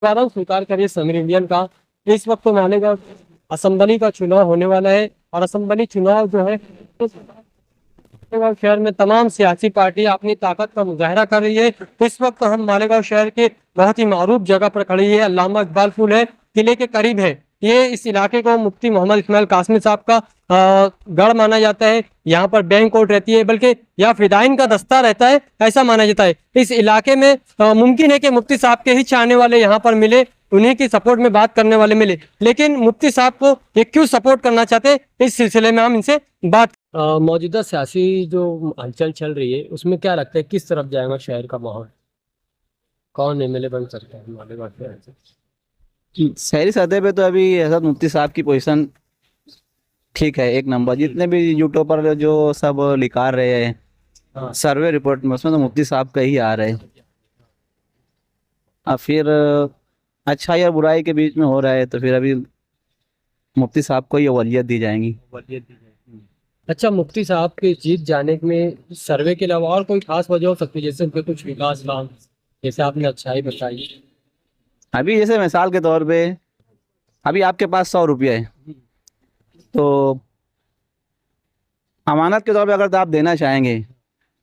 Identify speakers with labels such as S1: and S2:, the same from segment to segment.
S1: कारण स्वीकार करिए समीर इंडियन का। इस वक्त तो नालेगांव असेंबली का चुनाव होने वाला है और असेंबली चुनाव जो है मालेगांव शहर में तमाम सियासी पार्टियां अपनी ताकत का मुजाहरा कर रही है। इस वक्त हम मालेगांव शहर के बहुत ही मारूफ जगह पर खड़ी है, अल्लामा इकबाल पुल है, किले के करीब है। ये इस इलाके को मुफ्ती मोहम्मद इस्माइल कासमी साहब का गढ़ माना जाता है। यहाँ पर बैंक कोर्ट रहती है, बल्कि यहाँ फिदाइन का दस्ता रहता है, ऐसा माना जाता है। इस इलाके में मुमकिन है कि मुफ्ती साहब के ही चाहने वाले यहाँ पर मिले, उन्हीं की सपोर्ट में बात करने वाले मिले, लेकिन मुफ्ती साहब को ये क्यों सपोर्ट करना चाहते हैं, इस सिलसिले में हम इनसे बात। मौजूदा सियासी जो हलचल चल रही है उसमें क्या लगता है किस तरफ जाएगा शहर का माहौल, कौन एमएलए बन सकता है मालेगांव शहर से?
S2: शहरी सतह पे तो अभी हजरत मुफ्ती साहब की पोजीशन ठीक है, एक नंबर। जितने भी यूट्यूब पर जो सब लिखा रहे हैं सर्वे रिपोर्ट में, उसमें तो मुफ्ती साहब का ही आ रहे हैं। अब फिर अच्छाई और बुराई के बीच में हो रहा है, तो फिर अभी मुफ्ती साहब को ही अवलियत दी जाएंगी।
S1: अच्छा, मुफ्ती साहब के जीत जाने में सर्वे के अलावा और कोई खास वजह हो सकती है, जैसे उनके कुछ विकास काम, जैसे आपने अच्छाई बताई?
S2: अभी जैसे मिसाल के तौर पे अभी आपके पास 100 रुपया है, तो अमानत के तौर पे अगर आप देना चाहेंगे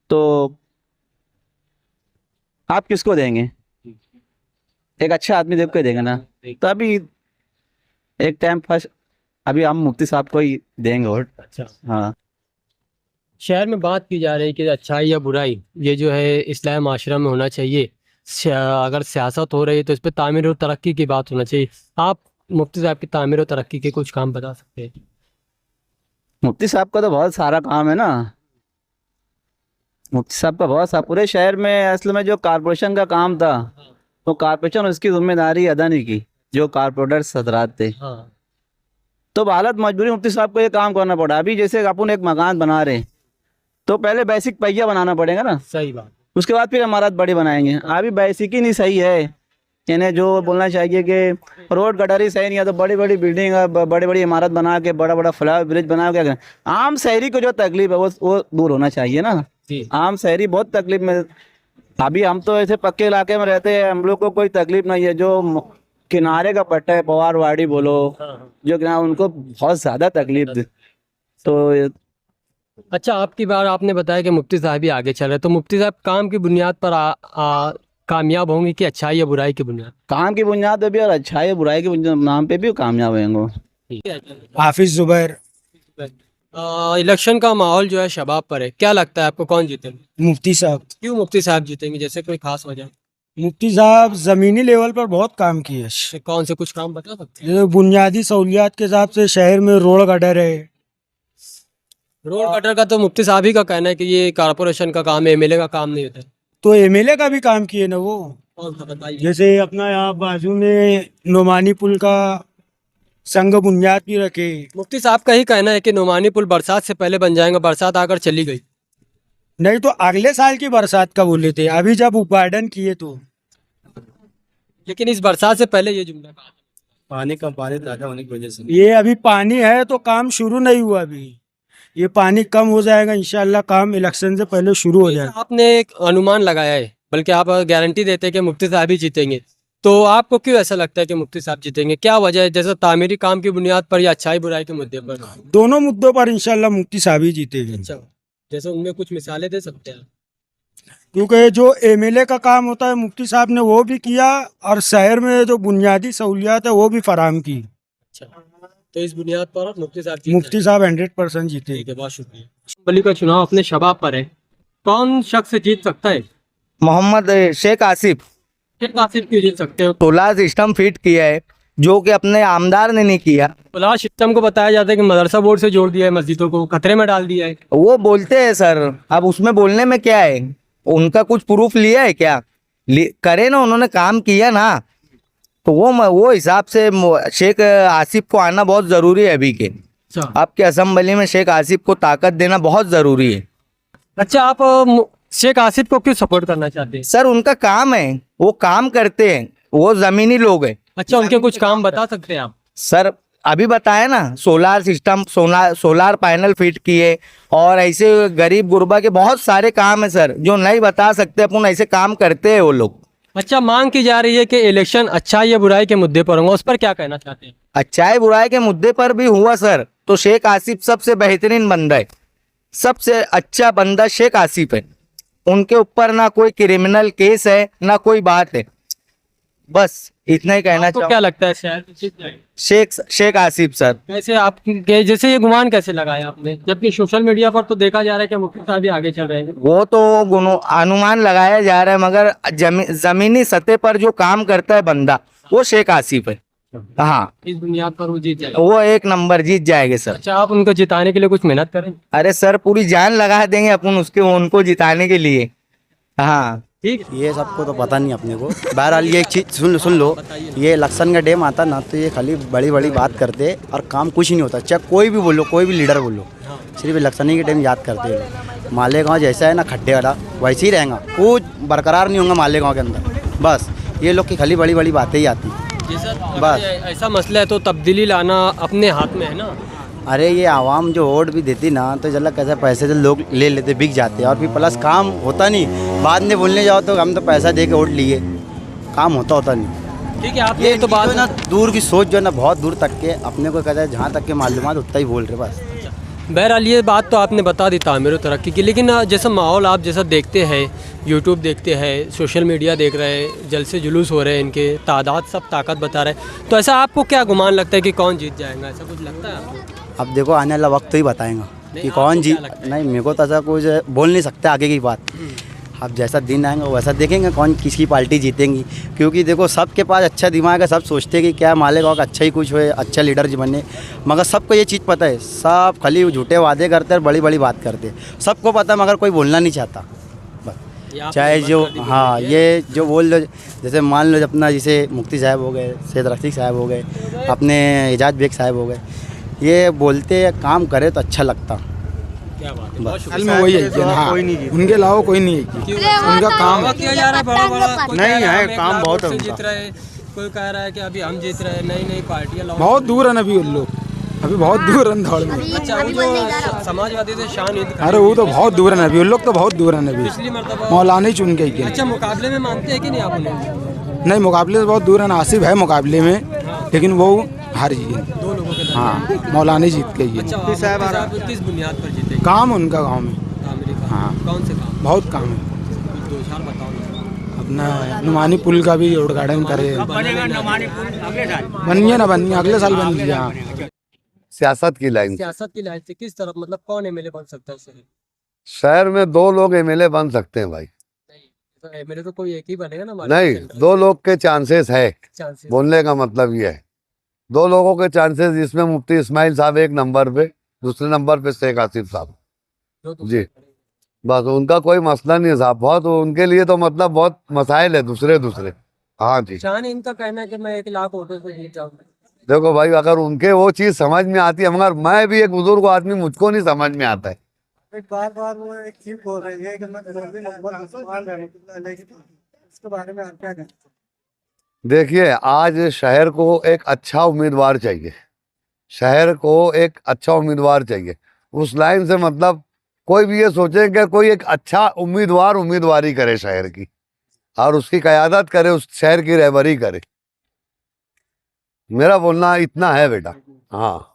S2: तो आप किसको देंगे? एक अच्छा आदमी देख के देंगे ना। तो अभी एक टाइम फर्स्ट अभी हम मुफ्ती साहब को ही देंगे वोट।
S1: अच्छा,
S2: हाँ।
S1: शहर में बात की जा रही है कि अच्छाई या बुराई ये जो है इस्लामी माशरा में होना चाहिए। अगर सियासत हो रही है तो इस पर तामीर और तरक्की की बात होना चाहिए। आप मुफ्ती साहब की तामीर और तरक्की के कुछ काम बता सकते हैं?
S2: मुफ्ती साहब का तो बहुत सारा काम है ना। मुफ्ती साहब का बहुत सारा पूरे शहर में असल में जो कारपोरेशन का काम था, तो कारपोरेशन उसकी जिम्मेदारी अदा नहीं की, जो कारपोरेटर हजरात थे।
S1: हाँ,
S2: तो हालत मजबूरी मुफ्ती साहब को ये काम करना पड़ा। अभी जैसे अपन एक मकान बना रहे हैं, तो पहले बेसिक पहिया बनाना पड़ेगा ना,
S1: सही बात।
S2: उसके बाद फिर इमारत बड़ी बनाएंगे। अभी बेसिक ही नहीं सही है, यानी जो बोलना चाहिए कि रोड गटर ही सही नहीं है, तो बड़ी बड़ी बिल्डिंग बड़ी बड़ी इमारत बना के बड़ा बड़ा फ्लाई ब्रिज बना के आम शहरी को जो तकलीफ है वो दूर होना चाहिए ना। आम शहरी बहुत तकलीफ में। अभी हम तो ऐसे पक्के इलाके में रहते हैं, हम लोग को कोई तकलीफ नहीं है। जो किनारे का पट्टा है, पवारवाड़ी बोलो, जो किनारे, उनको बहुत ज्यादा तकलीफ थी। तो
S1: अच्छा, आपकी बार आपने बताया कि मुफ्ती साहब ही आगे चल रहे, तो मुफ्ती साहब काम की बुनियाद पर कामयाब होंगे कि अच्छाई या बुराई की बुनियाद?
S2: काम की बुनियाद पे भी और अच्छाई बुराई के नाम पे भी कामयाब होंगे।
S3: हाफिज जुबैर।
S1: इलेक्शन का माहौल जो है शबाब पर है, क्या लगता है आपको कौन जीतेंगे?
S3: मुफ्ती साहब।
S1: क्यों मुफ्ती साहब जीतेंगे, जैसे कोई खास वजह?
S3: मुफ्ती साहब जमीनी लेवल पर बहुत काम किए।
S1: कौन से कुछ काम बता सकते हैं?
S3: जैसे बुनियादी सहूलियात के हिसाब से शहर में रोड गटर है।
S1: रोड कटर का तो मुफ्ती साहब ही का कहना है कि ये कारपोरेशन का काम है, एमएलए का काम नहीं होता है।
S3: तो एमएलए का भी काम किए ना वो।
S1: कौन सा बताइए?
S3: जैसे अपना यहाँ बाजू में नोमानी पुल का संग बुनियाद भी रखे।
S1: मुफ्ती साहब का ही कहना है कि नोमानी पुल बरसात से पहले बन जाएगा, बरसात आकर चली गई।
S3: नहीं तो अगले साल की बरसात का बोले थे, अभी जब उद्घाटन किए तो।
S1: लेकिन इस बरसात से पहले ये जुमला कहा।
S4: पानी ज्यादा होने की वजह से
S3: ये अभी पानी है तो काम शुरू नहीं हुआ। अभी ये पानी कम हो जाएगा, इंशाल्लाह काम इलेक्शन से पहले शुरू हो जाएगा।
S1: आपने एक अनुमान लगाया है, बल्कि आप गारंटी देते हैं कि मुफ्ती साहब ही जीतेंगे, तो आपको क्यों ऐसा लगता है कि मुफ्ती साहब जीतेंगे? क्या वजह है, जैसे तामीरी काम की बुनियाद पर या अच्छाई बुराई के मुद्दे पर?
S3: दोनों मुद्दों पर इंशाल्लाह मुफ्ती साहब ही जीतेंगे।
S1: अच्छा, जैसे उनमें कुछ मिसालें दे सकते हैं?
S3: क्योंकि जो एमएलए का काम होता है मुफ्ती साहब ने वो भी किया, और शहर में जो बुनियादी सहूलियात है वो भी फराहम की।
S1: अच्छा, तो इस बुनियाद पर मुफ्ती साहब
S3: मुफ्ती साहब 100% जीते।
S1: ठीक है, बहुत शुक्रिया। असेंबली का चुनाव अपने शबाब पर है, कौन शख्स जीत सकता है?
S5: मोहम्मद शेख आसिफ।
S1: शेख आसिफ क्यों जीत सकते हो?
S5: सोलर सिस्टम फिट किया है जो कि अपने आमदार ने नहीं किया।
S1: सोलर सिस्टम को बताया जाता है कि मदरसा बोर्ड से जोड़ दिया है, मस्जिदों को खतरे में डाल दिया है।
S5: वो बोलते हैं सर, अब उसमें बोलने में क्या है? उनका कुछ प्रूफ लिया है क्या? करे ना, उन्होंने काम किया ना, तो वो हिसाब से शेख आसिफ को आना बहुत ज़रूरी है अभी के। आपके असेंबली में शेख आसिफ को ताकत देना बहुत ज़रूरी है।
S1: अच्छा, आप शेख आसिफ को क्यों सपोर्ट करना चाहते हैं?
S5: सर उनका काम है, वो काम करते हैं, वो ज़मीनी लोग हैं।
S1: अच्छा, उनके कुछ काम बता सकते हैं आप?
S5: सर अभी बताया ना, solar system, solar panel fit किए, और ऐसे गरीब गुरबा के बहुत सारे काम है सर जो नहीं बता सकते अपन, ऐसे काम करते हैं वो लोग।
S1: अच्छा, मांग की जा रही है कि इलेक्शन अच्छाई या बुराई के मुद्दे पर होंगे, उस पर क्या कहना चाहते हैं?
S5: अच्छाई बुराई के मुद्दे पर भी हुआ सर, तो शेख आसिफ सबसे बेहतरीन बंदा है, सबसे अच्छा बंदा शेख आसिफ है। उनके ऊपर ना कोई क्रिमिनल केस है ना कोई बात है, बस इतना ही कहना
S1: आपको
S5: चाहूँ।
S1: क्या लगता है शहर में जीत जाएगा?
S5: शेख आसिफ सर।
S1: कैसे आपके जैसे ये गुमान कैसे लगाया आपने, जबकि सोशल मीडिया पर तो देखा जा रहा है कि मुफ्ती साहब ही आगे चल रहे हैं?
S5: वो तो अनुमान लगाया जा रहा है, मगर जमीनी सतह पर जो काम करता है बंदा वो शेख आसिफ है। हाँ,
S1: इस बुनियाद पर वो जीत जाएगा।
S5: वो एक नंबर जीत जाएंगे सर।
S1: अच्छा, आप उनको जिताने के लिए कुछ मेहनत करें?
S5: अरे सर, पूरी जान लगा देंगे अपन उनको जिताने के लिए। हाँ
S1: ठीक।
S6: ये सबको तो पता नहीं अपने को। बहरहाल ये एक चीज़ सुन लो, ये इलेक्शन का डेम आता ना तो ये खाली बड़ी बड़ी बात करते और काम कुछ नहीं होता। चाहे कोई भी बोलो, कोई भी लीडर बोलो, सिर्फ इलेक्शन ही के टाइम याद करते हैं लोग। मालेगांव जैसा है ना खड्डे वाला, वैसे ही रहेगा, कुछ बरकरार नहीं होगा मालेगांव के अंदर। बस ये लोग की खाली बड़ी बड़ी बातें ही आती हैं।
S1: बस ऐसा मसला है तो तब्दीली लाना अपने हाथ में है ना।
S6: अरे ये आवाम जो वोट भी देती ना तो जल्द कैसे पैसे से लोग ले लेते, बिक जाते हैं, और फिर प्लस काम होता नहीं। बाद में बोलने जाओ तो हम तो पैसा दे के वोट लिए, काम होता नहीं।
S1: ठीक है, आप
S6: ये
S1: तो बात
S6: जो है ना दूर की सोच जो है ना बहुत दूर तक के अपने को कहता है, जहाँ तक के मालूमात उतना ही बोल रहे बस।
S1: बहरहाल ये बात तो आपने बता दी तामीर और तरक्की की, लेकिन जैसा माहौल आप जैसा देखते हैं, यूट्यूब देखते हैं, सोशल मीडिया देख रहे हैं, जलसे जुलूस हो रहे हैं, इनके तादाद सब ताकत बता रहे हैं, तो ऐसा आपको क्या गुमान लगता है कि कौन जीत जाएगा? ऐसा कुछ लगता है आपको?
S6: अब देखो आने वाला वक्त तो ही बताएगा कि कौन जीत। नहीं, मेरे को तो ऐसा कुछ बोल नहीं सकते आगे की बात। अब जैसा दिन आएगा वैसा देखेंगे कौन किसकी पार्टी जीतेंगी। क्योंकि देखो सबके पास अच्छा दिमाग है, सब सोचते हैं कि क्या मालेगांव का अच्छा ही कुछ हो, अच्छा लीडर जी बने, मगर सबको ये चीज़ पता है, सब खाली झूठे वादे करते हैं और बड़ी बड़ी बात करते हैं। सबको पता है मगर कोई बोलना नहीं चाहता। बस चाहे जो हाँ ये जो बोल लो, जैसे मान लो अपना जैसे मुफ्ती साहब हो गए, सैयद रफीक साहब हो गए, अपने एजाज बेग साहब हो गए, ये बोलते हैं काम करे तो अच्छा लगता।
S1: क्या बात है, बहुत
S3: हाल में वही है हाँ, उनके अलावा कोई नहीं है। उनका काम
S1: किया जा रहा है बड़ा बड़ा, कोई
S3: नहीं
S1: कह रहा
S3: है,
S1: हम एक
S3: काम
S1: लाख
S3: बहुत
S1: वोट
S3: है
S1: से
S3: उनका।
S1: जीत रहे, कोई कह रहा है कि अभी हम जीत रहे हैं, नई नई पार्टियां लाओ।
S3: बहुत दूर है अभी उन लोग, अभी बहुत दूर है दौड़ में।
S1: अच्छा, वो जो समाजवादी से शान ईद
S3: अरे वो तो बहुत दूर है अभी, उन लोग तो बहुत दूर है अभी।
S1: पिछली मरतबा
S3: मौलाना ही चुन के ही गए।
S1: अच्छा, मुकाबले में मानते हैं कि नहीं आप उन्हें?
S3: नहीं, मुकाबले से बहुत दूर है। आसिफ है मुकाबले में, लेकिन वो हार गए।
S1: दो लोगों के दरमियान।
S3: हाँ, मौलाना जीत के ही।
S1: अच्छा, मुफ्ती साहब किस बुनियाद पर जीते?
S3: काम उनका गाँव में
S1: हाँ, कौन से काम?
S3: बहुत काम है।
S1: कुछ दो चार बताओ ना।
S3: अपना नुमानी पुल का भी उद्घाटन करे। बनिए ना बनिए, अगले साल बन गया।
S7: सियासत की लाइन।
S1: सियासत की लाइन से किस तरफ, मतलब कौन एमएलए बन सकता है शहर?
S7: शहर में 2 लोग एमएलए बन सकते हैं भाई।
S1: तो एमएलए तो कोई एक ही बनेगा ना?
S7: नहीं, 2 लोग के चांसेस है,
S1: चांसेस।
S7: बोलने का मतलब ये है 2 लोगों के चांसेस, जिसमें मुफ्ती इस्माइल साहब 1 नंबर पे, दूसरे नंबर पे शेख आसिफ साहब जी। बस उनका कोई मसला नहीं है साहब, बहुत उनके लिए तो मतलब बहुत मसाइल है दूसरे। हाँ जी,
S1: शान इनका कहना है कि मैं 1 लाख वोटों से जीत जाऊंगा।
S7: देखो भाई, अगर उनके वो चीज समझ में आती है, मगर मैं भी एक बुजुर्ग आदमी, मुझको नहीं समझ में आता है।
S8: बार बार वो एक चीज बोल रही है कि मैं इसके बारे में आप क्या कहते हैं?
S7: देखिए, आज शहर को एक अच्छा उम्मीदवार चाहिए, शहर को एक अच्छा उम्मीदवार चाहिए। उस लाइन से मतलब कोई भी ये सोचे कि कोई एक अच्छा उम्मीदवार उम्मीदवारी करे शहर की, और उसकी क़यादत करे, उस शहर की रहबरी करे। मेरा बोलना इतना है बेटा। हाँ।